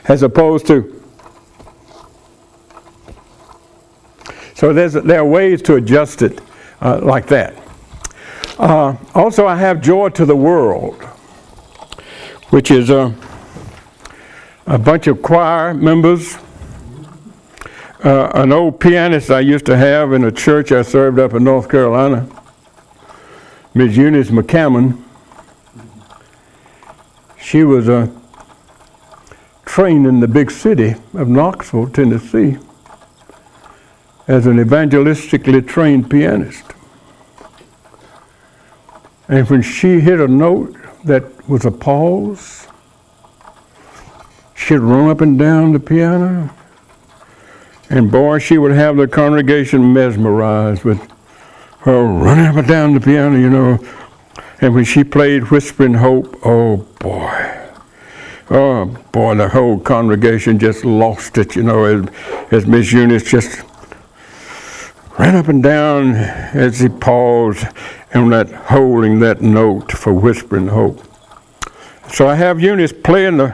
as opposed to, so there are ways to adjust it like that. Also, I have Joy to the World, which is a bunch of choir members. An old pianist I used to have in a church I served up in North Carolina, Miss Eunice McCammon. She was trained in the big city of Knoxville, Tennessee, as an evangelistically trained pianist. And when she hit a note that was a pause, she'd run up and down the piano, and boy, she would have the congregation mesmerized with her running up and down the piano, you know. And when she played Whispering Hope, oh boy, the whole congregation just lost it, you know, as Miss Eunice just ran up and down as he paused and that holding that note for Whispering Hope. So I have Eunice playing the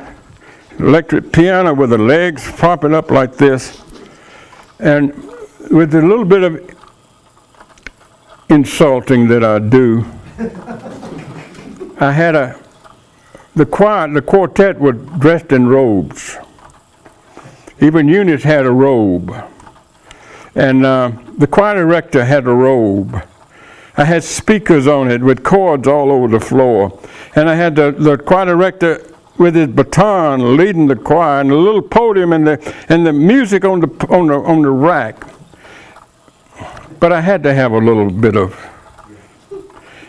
electric piano with the legs propping up like this, and with a little bit of insulting that I do, I had the quartet was dressed in robes. Even Eunice had a robe. And the choir director had a robe. I had speakers on it with cords all over the floor. And I had the choir director with his baton leading the choir, and the little podium and the music on the rack. But I had to have a little bit of,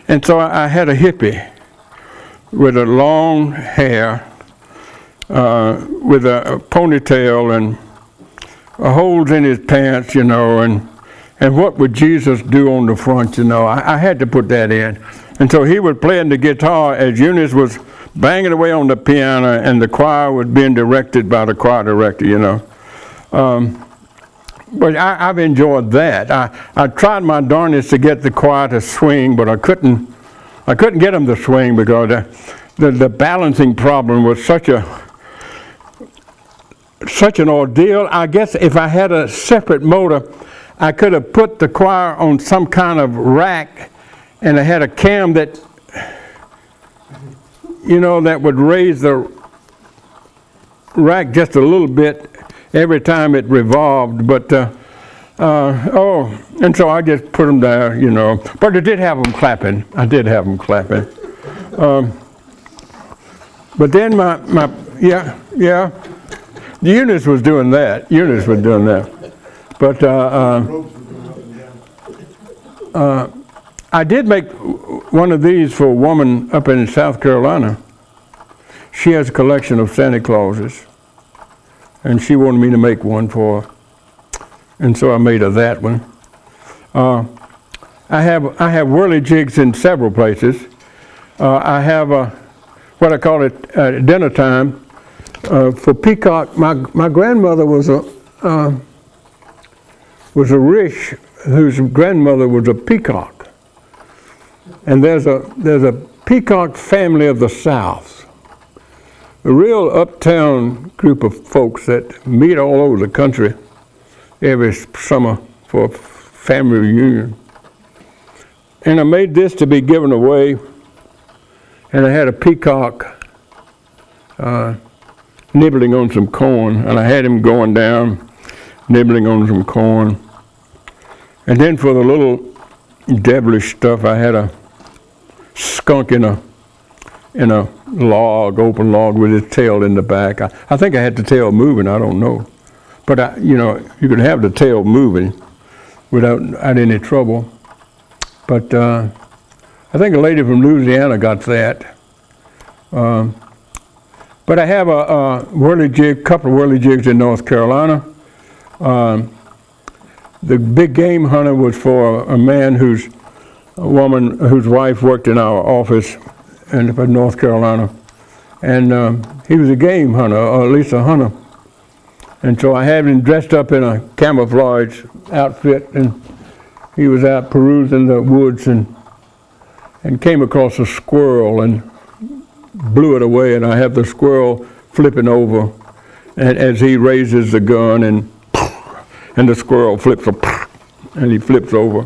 and so I had a hippie with a long hair, with a ponytail and holes in his pants, you know, and what would Jesus do on the front, you know. I had to put that in. And so he was playing the guitar as Eunice was banging away on the piano, and the choir was being directed by the choir director, you know. But I've enjoyed that. I tried my darndest to get the choir to swing, but I couldn't get them to swing because the balancing problem was such an ordeal. I guess if I had a separate motor, I could have put the choir on some kind of rack, and I had a cam that, you know, that would raise the rack just a little bit every time it revolved, but and so I just put them there, you know. But I did have them clapping. But then Eunice was doing that. But I did make one of these for a woman up in South Carolina. She has a collection of Santa Clauses, and she wanted me to make one for her. And so I made her that one. I have whirligigs in several places. I have what I call it dinner time for peacock. My grandmother was a Rish whose grandmother was a peacock, and there's a peacock family of the South, a real uptown group of folks that meet all over the country every summer for a family reunion. And I made this to be given away, and I had a peacock nibbling on some corn, and I had him going down, nibbling on some corn. And then for the little devilish stuff, I had a skunk in a log, open log, with his tail in the back. I think I had the tail moving, I don't know. But you know, you could have the tail moving without any trouble. But I think a lady from Louisiana got that. But I have a couple of whirligigs in North Carolina. The big game hunter was for a woman whose wife worked in our office in North Carolina. And he was a game hunter, or at least a hunter. And so I had him dressed up in a camouflage outfit, and he was out perusing the woods and came across a squirrel and blew it away, and I have the squirrel flipping over and as he raises the gun, and the squirrel flips up, and he flips over.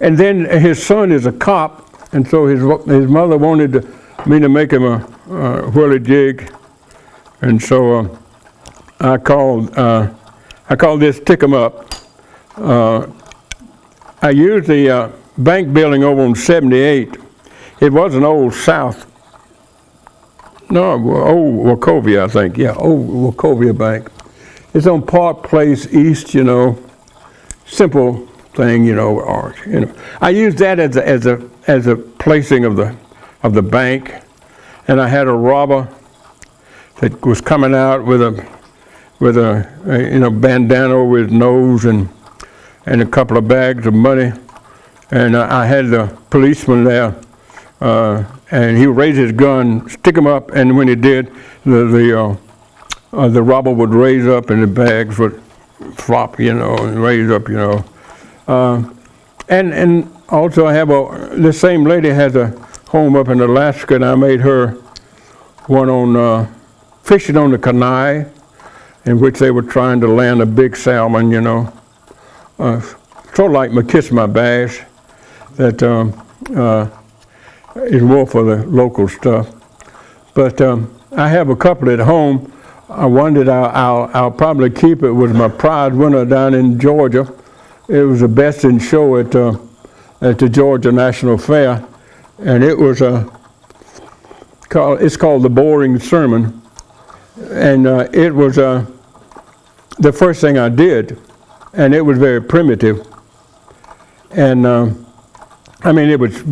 And then his son is a cop, and so his mother wanted me to make him a whirligig, and so I called this Tick 'em Up. I used the bank building over on 78. It was an old South, no, old Wachovia, I think. Yeah, old Wachovia Bank. It's on Park Place East, you know, simple thing, you know, or, you know. I used that as a placing of the bank, and I had a robber that was coming out with a you know, bandana over his nose and a couple of bags of money, and I had the policeman there, and he would raise his gun, stick him up, and when he did, the robber would raise up and the bags would flop, you know, and raise up, you know. And also I have this same lady has a home up in Alaska, and I made her one on fishing on the Kenai, in which they were trying to land a big salmon, you know. Sort of like my Kiss My Bass, that is more for the local stuff. But I have a couple at home. One that I'll probably keep. It was my prize winner down in Georgia. It was the best in show at the Georgia National Fair, and it was it's called The Boring Sermon, and it was the first thing I did, and it was very primitive, and I mean, it was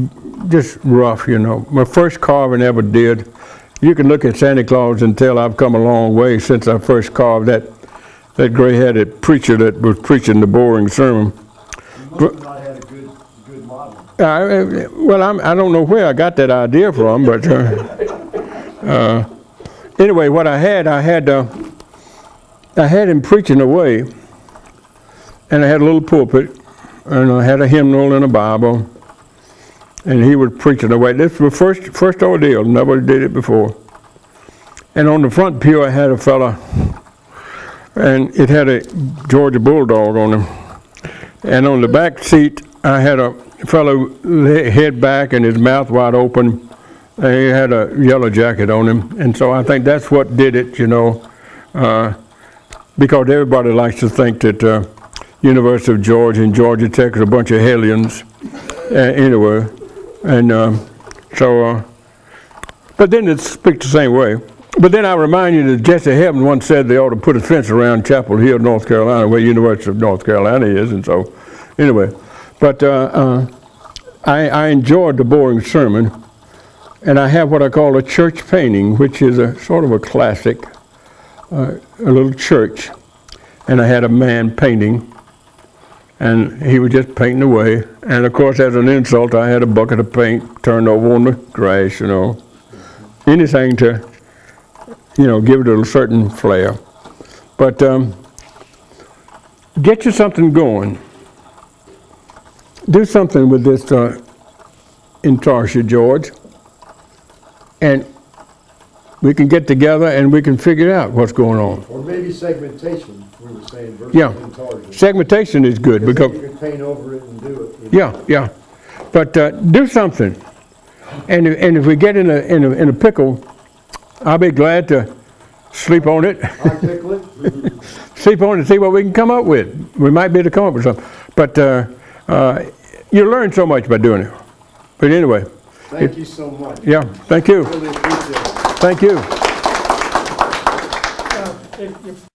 just rough, you know. My first carving ever did. You can look at Santa Claus and tell I've come a long way since I first carved that gray-headed preacher that was preaching the boring sermon. You must have not had a good model. Well, I don't know where I got that idea from, but anyway, what I had him preaching away, and I had a little pulpit, and I had a hymnal and a Bible, and he was preaching away. This was the first ordeal. Nobody did it before. And on the front pew, I had a fella, and it had a Georgia Bulldog on him. And on the back seat, I had a fellow head back and his mouth wide open. And he had a yellow jacket on him. And so I think that's what did it, you know, because everybody likes to think that University of Georgia and Georgia Tech is a bunch of hellions anyway. And but then it speaks the same way. But then I remind you that Jesse Heaven once said they ought to put a fence around Chapel Hill, North Carolina, where University of North Carolina is, and so, anyway. But I enjoyed the boring sermon, and I have what I call a church painting, which is a sort of a classic, a little church, and I had a man painting, and he was just painting away, and of course, as an insult, I had a bucket of paint turned over on the grass, you know, anything to, you know, give it a certain flair. But get you something going. Do something with this Intarsia, George, and we can get together and we can figure out what's going on. Or maybe segmentation, we were saying, versus Yeah. intelligence. Segmentation is good because you can paint over it and do it. yeah. But do something, and if we get in a pickle, I'll be glad to sleep on it. Article it. Sleep on it and see what we can come up with. We might be able to come up with something. But you learn so much by doing it. But anyway. Thank you so much. Yeah, thank you. Really appreciate it. Thank you. If